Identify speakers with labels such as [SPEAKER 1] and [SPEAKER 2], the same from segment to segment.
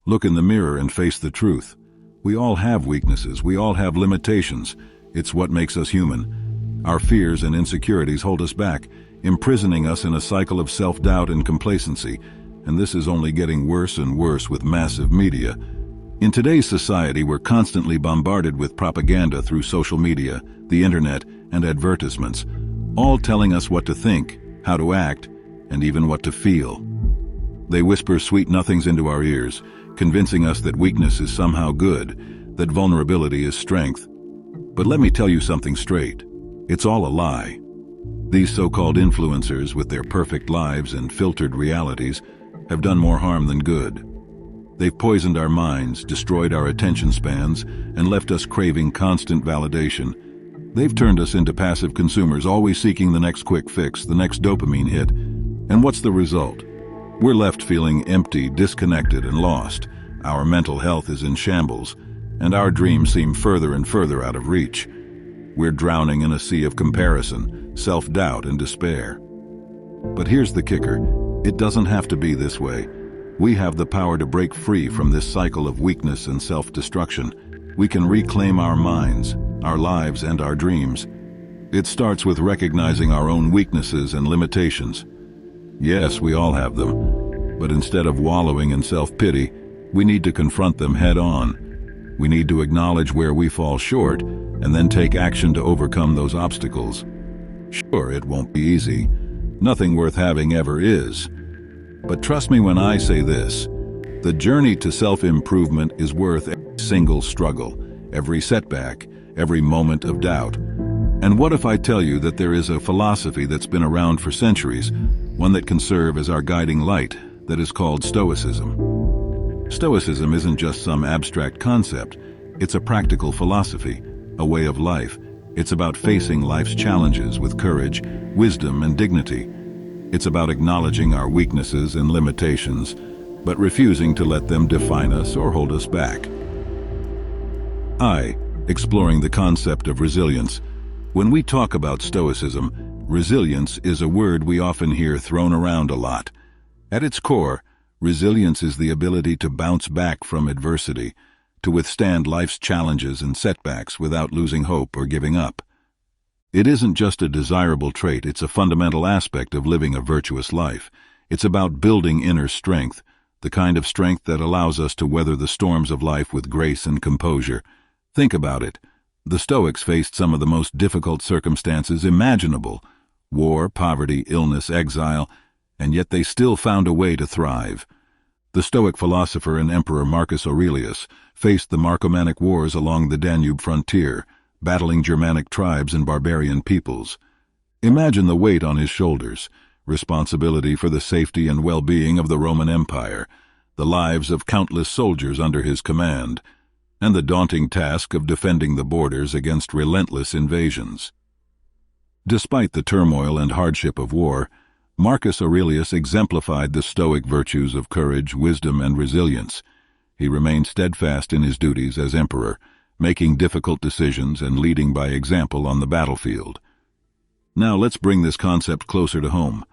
[SPEAKER 1] Look in the mirror and face the truth. We all have weaknesses, we all have limitations. It's what makes us human. Our fears and insecurities hold us back, imprisoning us in a cycle of self-doubt and complacency, and this is only getting worse and worse with massive media. In today's society, we're constantly bombarded with propaganda through social media, the internet, and advertisements, all telling us what to think, how to act, and even what to feel. They whisper sweet nothings into our ears, convincing us that weakness is somehow good, that vulnerability is strength. But let me tell you something straight. It's all a lie. These so-called influencers, with their perfect lives and filtered realities, have done more harm than good. They've poisoned our minds, destroyed our attention spans, and left us craving constant validation. They've turned us into passive consumers, always seeking the next quick fix, the next dopamine hit. And what's the result? We're left feeling empty, disconnected, and lost. Our mental health is in shambles, and our dreams seem further and further out of reach. We're drowning in a sea of comparison, self-doubt, and despair. But here's the kicker. It doesn't have to be this way. We have the power to break free from this cycle of weakness and self-destruction. We can reclaim our minds, our lives, and our dreams. It starts with recognizing our own weaknesses and limitations. Yes, we all have them, but instead of wallowing in self-pity, we need to confront them head-on. We need to acknowledge where we fall short and then take action to overcome those obstacles. Sure, it won't be easy. Nothing worth having ever is. But trust me when I say this, the journey to self-improvement is worth every single struggle, every setback, every moment of doubt. And what if I tell you that there is a philosophy that's been around for centuries, one that can serve as our guiding light, that is called Stoicism? Stoicism isn't just some abstract concept, it's a practical philosophy, a way of life. It's about facing life's challenges with courage, wisdom, and dignity. It's about acknowledging our weaknesses and limitations, but refusing to let them define us or hold us back. Exploring the concept of resilience. When we talk about Stoicism, resilience is a word we often hear thrown around a lot. At its core, resilience is the ability to bounce back from adversity, to withstand life's challenges and setbacks without losing hope or giving up. It isn't just a desirable trait, it's a fundamental aspect of living a virtuous life. It's about building inner strength, the kind of strength that allows us to weather the storms of life with grace and composure. Think about it. The Stoics faced some of the most difficult circumstances imaginable: war, poverty, illness, exile, and yet they still found a way to thrive. The Stoic philosopher and emperor Marcus Aurelius faced the Marcomannic Wars along the Danube frontier, battling Germanic tribes and barbarian peoples. Imagine the weight on his shoulders, responsibility for the safety and well-being of the Roman Empire, the lives of countless soldiers under his command, and the daunting task of defending the borders against relentless invasions. Despite the turmoil and hardship of war, Marcus Aurelius exemplified the Stoic virtues of courage, wisdom, and resilience. He remained steadfast in his duties as emperor, making difficult decisions and leading by example on the battlefield. Now let's bring this concept closer to home.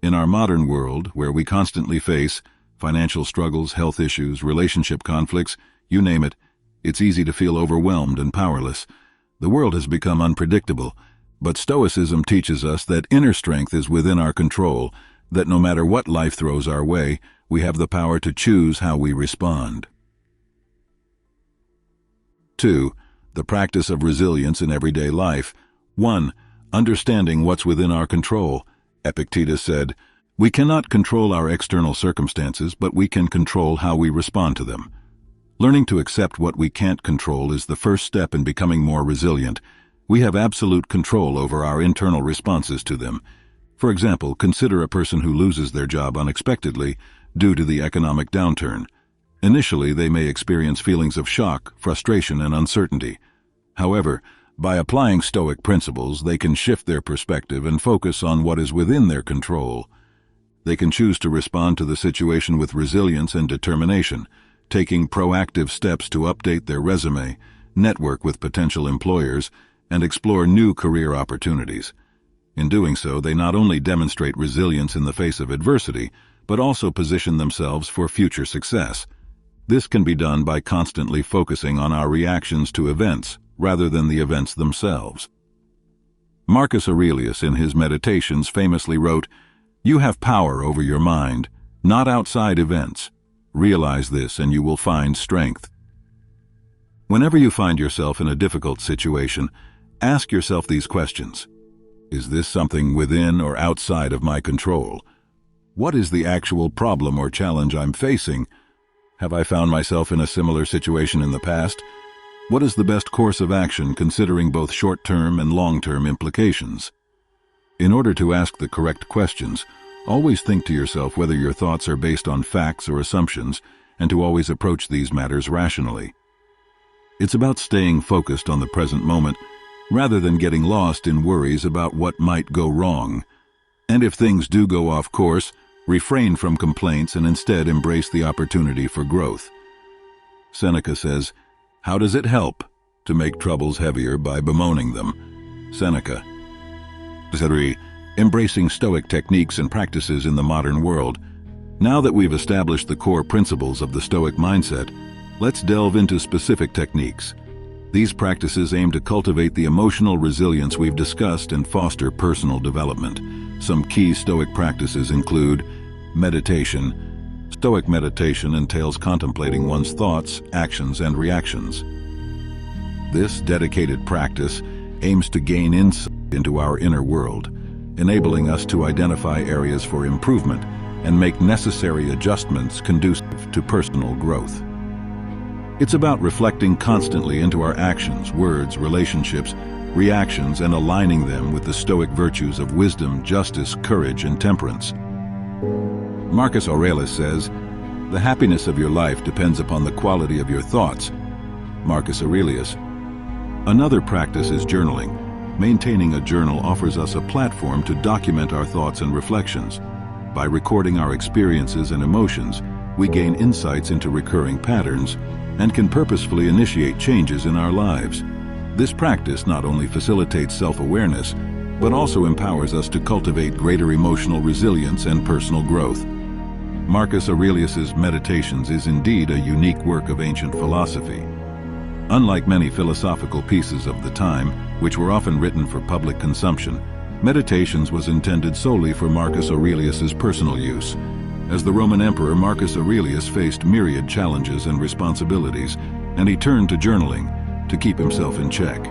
[SPEAKER 1] In our modern world, where we constantly face financial struggles, health issues, relationship conflicts, you name it, it's easy to feel overwhelmed and powerless. The world has become unpredictable, but Stoicism teaches us that inner strength is within our control, that no matter what life throws our way, we have the power to choose how we respond. 2. The practice of resilience in everyday life. 1. Understanding what's within our control. Epictetus said, "We cannot control our external circumstances, but we can control how we respond to them." Learning to accept what we can't control is the first step in becoming more resilient. We have absolute control over our internal responses to them. For example, consider a person who loses their job unexpectedly due to the economic downturn. Initially, they may experience feelings of shock, frustration, and uncertainty. However, by applying Stoic principles, they can shift their perspective and focus on what is within their control. They can choose to respond to the situation with resilience and determination, taking proactive steps to update their resume, network with potential employers, and explore new career opportunities. In doing so, they not only demonstrate resilience in the face of adversity, but also position themselves for future success. This can be done by constantly focusing on our reactions to events, rather than the events themselves. Marcus Aurelius, in his Meditations, famously wrote, "You have power over your mind, not outside events. Realize this and you will find strength." Whenever you find yourself in a difficult situation, ask yourself these questions. Is this something within or outside of my control? What is the actual problem or challenge I'm facing? Have I found myself in a similar situation in the past? What is the best course of action considering both short-term and long-term implications? In order to ask the correct questions, always think to yourself whether your thoughts are based on facts or assumptions, and to always approach these matters rationally. It's about staying focused on the present moment, rather than getting lost in worries about what might go wrong. And if things do go off course, refrain from complaints and instead embrace the opportunity for growth. Seneca says, "How does it help to make troubles heavier by bemoaning them?" Seneca. 3. Embracing Stoic techniques and practices in the modern world. Now that we've established the core principles of the Stoic mindset, let's delve into specific techniques. These practices aim to cultivate the emotional resilience we've discussed and foster personal development. Some key Stoic practices include meditation. Stoic meditation entails contemplating one's thoughts, actions, and reactions. This dedicated practice aims to gain insight into our inner world, enabling us to identify areas for improvement and make necessary adjustments conducive to personal growth. It's about reflecting constantly into our actions, words, relationships, reactions, and aligning them with the Stoic virtues of wisdom, justice, courage, and temperance. Marcus Aurelius says, "The happiness of your life depends upon the quality of your thoughts." Marcus Aurelius. Another practice is journaling. Maintaining a journal offers us a platform to document our thoughts and reflections. By recording our experiences and emotions, we gain insights into recurring patterns and can purposefully initiate changes in our lives. This practice not only facilitates self-awareness, but also empowers us to cultivate greater emotional resilience and personal growth. Marcus Aurelius's Meditations is indeed a unique work of ancient philosophy. Unlike many philosophical pieces of the time, which were often written for public consumption, Meditations was intended solely for Marcus Aurelius's personal use. As the Roman Emperor, Marcus Aurelius faced myriad challenges and responsibilities, and he turned to journaling to keep himself in check.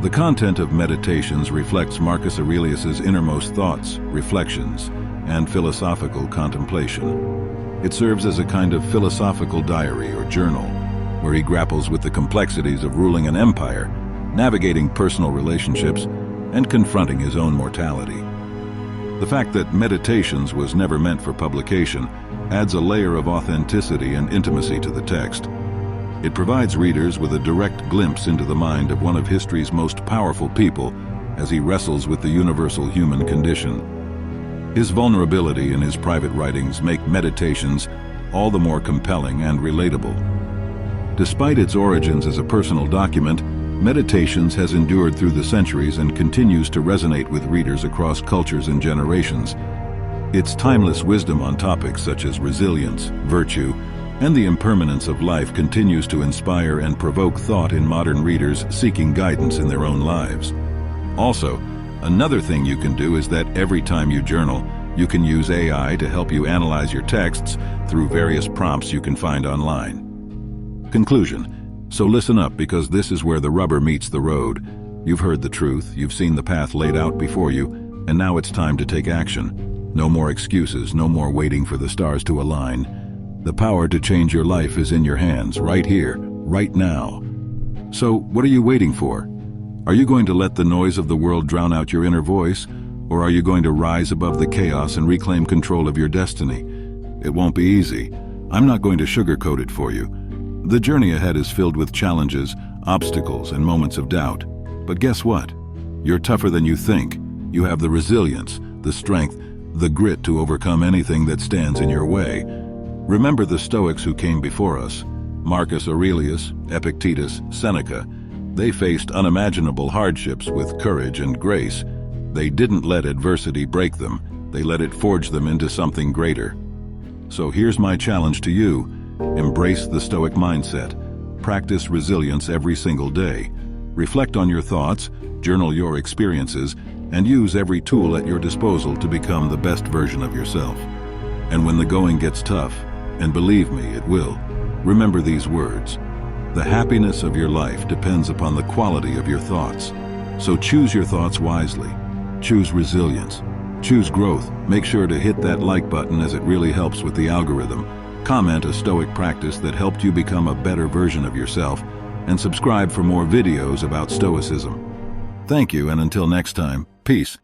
[SPEAKER 1] The content of Meditations reflects Marcus Aurelius's innermost thoughts, reflections, and philosophical contemplation. It serves as a kind of philosophical diary or journal, where he grapples with the complexities of ruling an empire, navigating personal relationships, and confronting his own mortality. The fact that Meditations was never meant for publication adds a layer of authenticity and intimacy to the text. It provides readers with a direct glimpse into the mind of one of history's most powerful people as he wrestles with the universal human condition. His vulnerability in his private writings make Meditations all the more compelling and relatable. Despite its origins as a personal document, Meditations has endured through the centuries and continues to resonate with readers across cultures and generations. Its timeless wisdom on topics such as resilience, virtue, and the impermanence of life continues to inspire and provoke thought in modern readers seeking guidance in their own lives. Also, another thing you can do is that every time you journal, you can use AI to help you analyze your texts through various prompts you can find online. Conclusion. So listen up, because this is where the rubber meets the road. You've heard the truth, you've seen the path laid out before you, and now it's time to take action. No more excuses, no more waiting for the stars to align. The power to change your life is in your hands, right here, right now. So, what are you waiting for? Are you going to let the noise of the world drown out your inner voice, or are you going to rise above the chaos and reclaim control of your destiny? It won't be easy. I'm not going to sugarcoat it for you. The journey ahead is filled with challenges, obstacles, and moments of doubt. But guess what? You're tougher than you think. You have the resilience, the strength, the grit to overcome anything that stands in your way. Remember the Stoics who came before us. Marcus Aurelius, Epictetus, Seneca. They faced unimaginable hardships with courage and grace. They didn't let adversity break them. They let it forge them into something greater. So here's my challenge to you. Embrace the Stoic mindset. Practice resilience every single day. Reflect on your thoughts, journal your experiences, and use every tool at your disposal to become the best version of yourself. And when the going gets tough, and believe me, it will, remember these words. The happiness of your life depends upon the quality of your thoughts. So choose your thoughts wisely. Choose resilience. Choose growth. Make sure to hit that like button as it really helps with the algorithm. Comment a Stoic practice that helped you become a better version of yourself, and subscribe for more videos about Stoicism. Thank you, and until next time, peace.